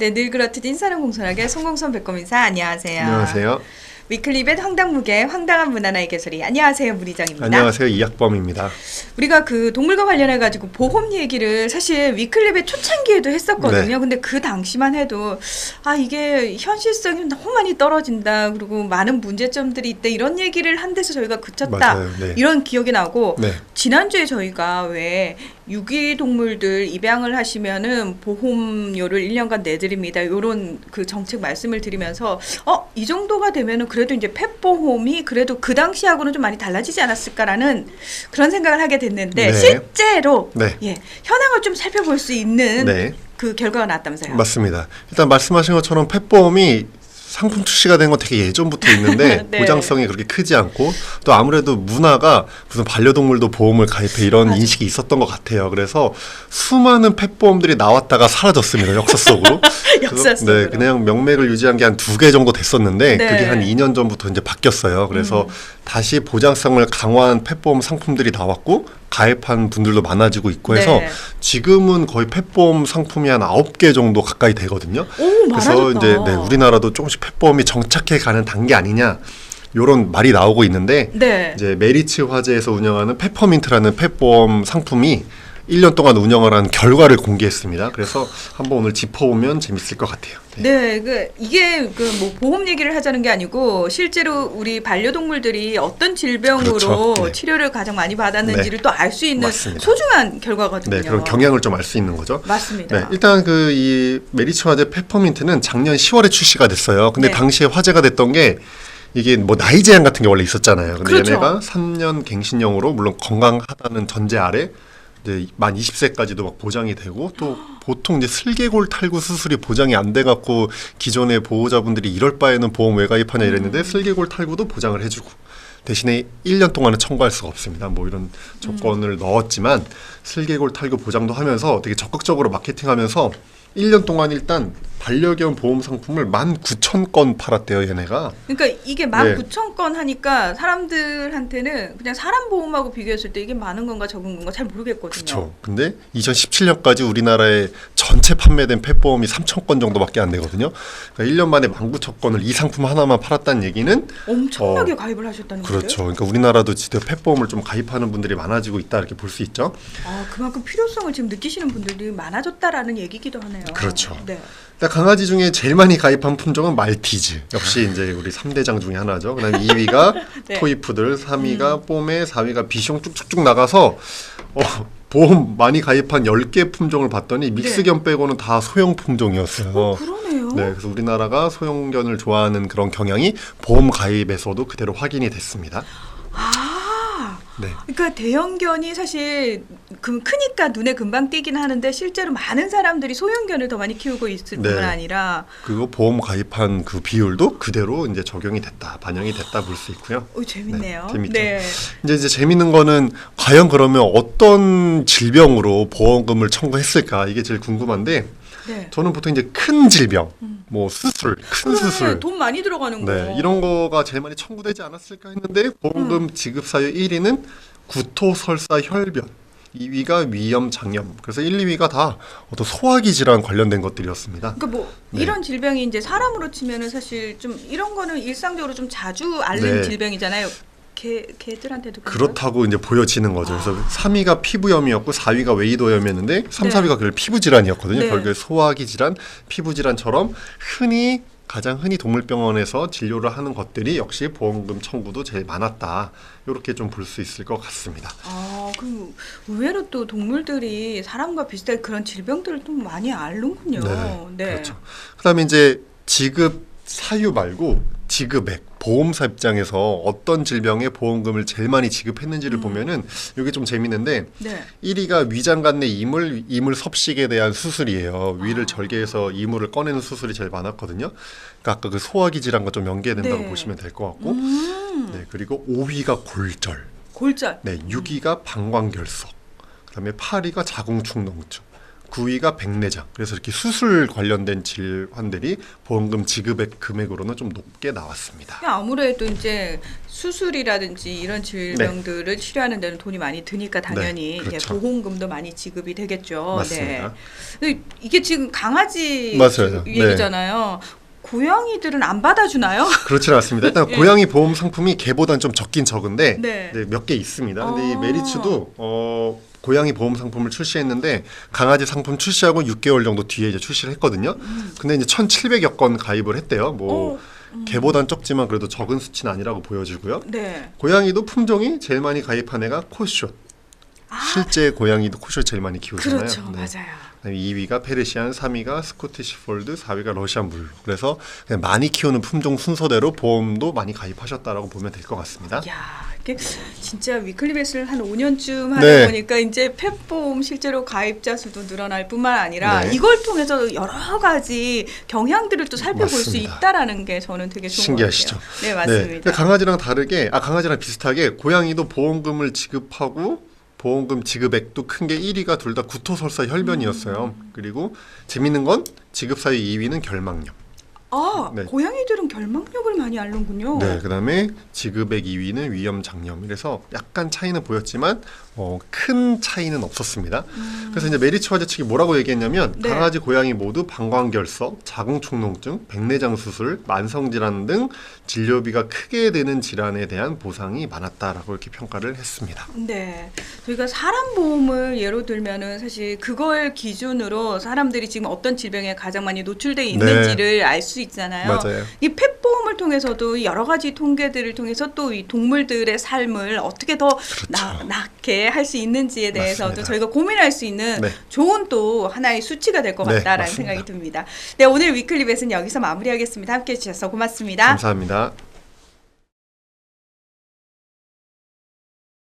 네, 늘 그렇듯 인사는 공손하게 송공선 백검인사 안녕하세요. 안녕하세요. 위클리벳 황당무계 황당한 문화나의 개소리 안녕하세요 문희정입니다. 안녕하세요. 이학범입니다. 우리가 그 동물과 관련해 가지고 보험 얘기를 사실 위클리벳 초창기에도 했었거든요. 네. 근데 그 당시만 해도 아 이게 현실성이 너무 많이 떨어진다. 그리고 많은 문제점들이 있다. 이런 얘기를 한 데서 저희가 그쳤다. 맞아요. 네. 이런 기억이 나고 네. 지난주에 저희가 왜 유기동물들 입양을 하시면은 보험료를 1년간 내드립니다. 요런 그 정책 말씀을 드리면서 이 정도가 되면은 그래도 이제 펫보험이 그래도 그 당시하고는 좀 많이 달라지지 않았을까라는 그런 생각을 하게 됐는데 네. 실제로 네. 현황을 좀 살펴볼 수 있는 네. 그 결과가 나왔다면서요. 맞습니다. 일단 말씀하신 것처럼 펫보험이 상품 출시가 된 건 되게 예전부터 있는데 네. 보장성이 그렇게 크지 않고 또 아무래도 문화가 무슨 반려동물도 보험을 가입해 이런 맞아. 인식이 있었던 것 같아요. 그래서 수많은 펫보험들이 나왔다가 사라졌습니다. 역사 속으로. 역사 그래서 속으로. 네, 그냥 명맥을 유지한 게 한 2개 정도 됐었는데 네. 그게 한 2년 전부터 이제 바뀌었어요. 그래서 다시 보장성을 강화한 펫보험 상품들이 나왔고 가입한 분들도 많아지고 있고 해서 네. 지금은 거의 펫보험 상품이 한 9개 정도 가까이 되거든요. 오, 그래서 많아졌다. 이제 네, 우리나라도 조금씩 펫보험이 정착해 가는 단계 아니냐 이런 말이 나오고 있는데 네. 이제 메리츠 화재에서 운영하는 페퍼민트라는 펫보험 상품이 1년 동안 운영을 한 결과를 공개했습니다. 그래서 한번 오늘 짚어보면 재밌을 것 같아요. 네, 이게 뭐 보험 얘기를 하자는 게 아니고 실제로 우리 반려동물들이 어떤 질병으로 그렇죠. 네. 치료를 가장 많이 받았는지를 또 알 수 있는 맞습니다. 소중한 결과거든요. 네, 그런 경향을 좀 알 수 있는 거죠. 맞습니다. 네, 일단 그 이 메리츠 화재 페퍼민트는 작년 10월에 출시가 됐어요. 근데 네. 당시에 화제가 됐던 게 이게 뭐 나이 제한 같은 게 원래 있었잖아요. 근데 그렇죠. 얘네가 3년 갱신형으로 물론 건강하다는 전제 아래 이제 만 20세까지도 막 보장이 되고 또 보통 이제 슬개골 탈구 수술이 보장이 안 돼 갖고 기존의 보호자분들이 이럴 바에는 보험 왜 가입하냐 이랬는데 슬개골 탈구도 보장을 해주고 대신에 1년 동안은 청구할 수가 없습니다. 뭐 이런 조건을 넣었지만 슬개골 탈구 보장도 하면서 되게 적극적으로 마케팅하면서 1년 동안 일단 반려견 보험 상품을 19,000건 팔았대요, 얘네가. 그러니까 이게 19,000건 하니까 사람들한테는 그냥 사람 보험하고 비교했을 때 이게 많은 건가 적은 건가 잘 모르겠거든요. 그렇죠. 근데 2017년까지 우리나라에 전체 판매된 펫보험이 3,000건 정도밖에 안 되거든요. 그러니까 1년 만에 19,000건을 이 상품 하나만 팔았다는 얘기는 엄청나게 가입을 하셨다는 거예요? 그렇죠. 그러니까 우리나라도 진짜 펫보험을 좀 가입하는 분들이 많아지고 있다 이렇게 볼 수 있죠. 아, 그만큼 필요성을 지금 느끼시는 분들이 많아졌다라는 얘기기도 하네요. 그렇죠. 네. 일단 강아지 중에 제일 많이 가입한 품종은 말티즈. 역시 이제 우리 3대장 중에 하나죠. 그다음에 2위가 네. 토이푸들, 3위가 뽀메, 4위가 비숑 쭉쭉쭉 나가서 보험 많이 가입한 10개 품종을 봤더니 믹스견 빼고는 다 소형 품종이었어요. 그러네요. 네, 그래서 우리나라가 소형견을 좋아하는 그런 경향이 보험 가입에서도 그대로 확인이 됐습니다. 네. 그러니까 대형견이 사실 크니까 눈에 금방 띄긴 하는데 실제로 많은 사람들이 소형견을 더 많이 키우고 있을 네. 뿐만 아니라 그리고 보험 가입한 그 비율도 그대로 이제 적용이 됐다, 반영이 됐다 볼 수 있고요. 재밌네요. 네, 재밌죠. 네. 이제 재밌는 거는 과연 그러면 어떤 질병으로 보험금을 청구했을까 이게 제일 궁금한데 네. 저는 보통 이제 큰 질병, 뭐 수술, 큰 수술, 돈 많이 들어가는 거. 네, 이런 거가 제일 많이 청구되지 않았을까 했는데 보험금 지급 사유 1위는 구토, 설사, 혈변, 2위가 위염, 장염. 그래서 1, 2위가 다 어떤 소화기 질환 관련된 것들이었습니다. 그러니까 뭐 네. 이런 질병이 이제 사람으로 치면은 사실 좀 이런 거는 일상적으로 좀 자주 앓는 네. 질병이잖아요. 개들한테도 그런가요? 그렇다고 이제 보여지는 거죠. 그래서 3위가 피부염이었고 4위가 웨이도염이었는데 3, 네. 4위가 결국 피부 질환이었거든요. 네. 결국에 소화기 질환, 피부 질환처럼 가장 흔히 동물병원에서 진료를 하는 것들이 역시 보험금 청구도 제일 많았다. 이렇게 좀 볼 수 있을 것 같습니다. 그럼 의외로 또 동물들이 사람과 비슷하게 그런 질병들을 좀 많이 앓는군요. 네. 그렇죠. 그다음에 이제 지급 사유 말고 지급액, 보험사 입장에서 어떤 질병에 보험금을 제일 많이 지급했는지를 보면은 이게 좀 재밌는데 네. 1위가 위장관 내 이물 섭식에 대한 수술이에요. 위를 절개해서 이물을 꺼내는 수술이 제일 많았거든요. 그러니까 아까 그 소화기 질환과 좀 연계된다고 네. 보시면 될 것 같고, 네, 그리고 5위가 골절, 골절. 네, 6위가 방광결석, 그다음에 8위가 자궁축농증, 9위가 백내장. 그래서 이렇게 수술 관련된 질환들이 보험금 지급액 금액으로는 좀 높게 나왔습니다. 아무래도 이제 수술이라든지 이런 질병들을 치료하는 데는 돈이 많이 드니까 당연히 네, 그렇죠. 보험금도 많이 지급이 되겠죠. 맞습니다. 네. 이게 지금 강아지 맞아요. 얘기잖아요. 고양이들은 안 받아주나요? 그렇지는 않습니다. 일단 예. 고양이 보험 상품이 개보다는 좀 적긴 적은데 네. 몇 개 있습니다. 근데 이 아. 메리츠도 고양이 보험 상품을 출시했는데 강아지 상품 출시하고 6개월 정도 뒤에 이제 출시를 했거든요. 근데 이제 1,700여 건 가입을 했대요. 뭐 개보단 적지만 그래도 적은 수치는 아니라고 보여지고요. 네. 고양이도 품종이 제일 많이 가입한 애가 코숏. 실제 고양이도 코숏 제일 많이 키우잖아요. 그렇죠. 네. 맞아요. 2위가 페르시안, 3위가 스코티시 폴드, 4위가 러시안 블루. 그래서 그냥 많이 키우는 품종 순서대로 보험도 많이 가입하셨다라고 보면 될 것 같습니다. 야, 이게 진짜 위클리베스를 한 5년쯤 하다 네. 보니까 이제 펫보험 실제로 가입자 수도 늘어날 뿐만 아니라 네. 이걸 통해서 여러 가지 경향들을 또 살펴볼 수 맞습니다. 있다라는 게 저는 되게 좋은 신기하시죠? 것 같아요. 네, 맞습니다. 그러니까 강아지랑 다르게, 강아지랑 비슷하게 고양이도 보험금을 지급하고 보험금 지급액도 큰 게 1위가 둘 다 구토설사 혈변이었어요. 그리고 재밌는 건 지급 사유 2위는 결막염. 네. 고양이들은 결막염을 많이 앓는군요. 네, 그다음에 지급액 2위는 위염 장염. 이래서 약간 차이는 보였지만 큰 차이는 없었습니다. 그래서 이제 메리츠 화재 측이 뭐라고 얘기했냐면 네. 강아지, 고양이 모두 방광결석, 자궁축농증, 백내장 수술, 만성질환 등 진료비가 크게 드는 질환에 대한 보상이 많았다라고 이렇게 평가를 했습니다. 네, 저희가 사람 보험을 예로 들면은 사실 그걸 기준으로 사람들이 지금 어떤 질병에 가장 많이 노출돼 있는지를 알 수 있잖아요. 맞아요. 이 펫보험을 통해서도 여러 가지 통계들을 통해서 또 이 동물들의 삶을 어떻게 더 낫게 할 수 있는지에 대해서도 맞습니다. 저희가 고민할 수 있는 네. 좋은 또 하나의 수치가 될 것 네, 같다라는 맞습니다. 생각이 듭니다. 네, 오늘 위클리벳은 여기서 마무리하겠습니다. 함께해 주셔서 고맙습니다. 감사합니다.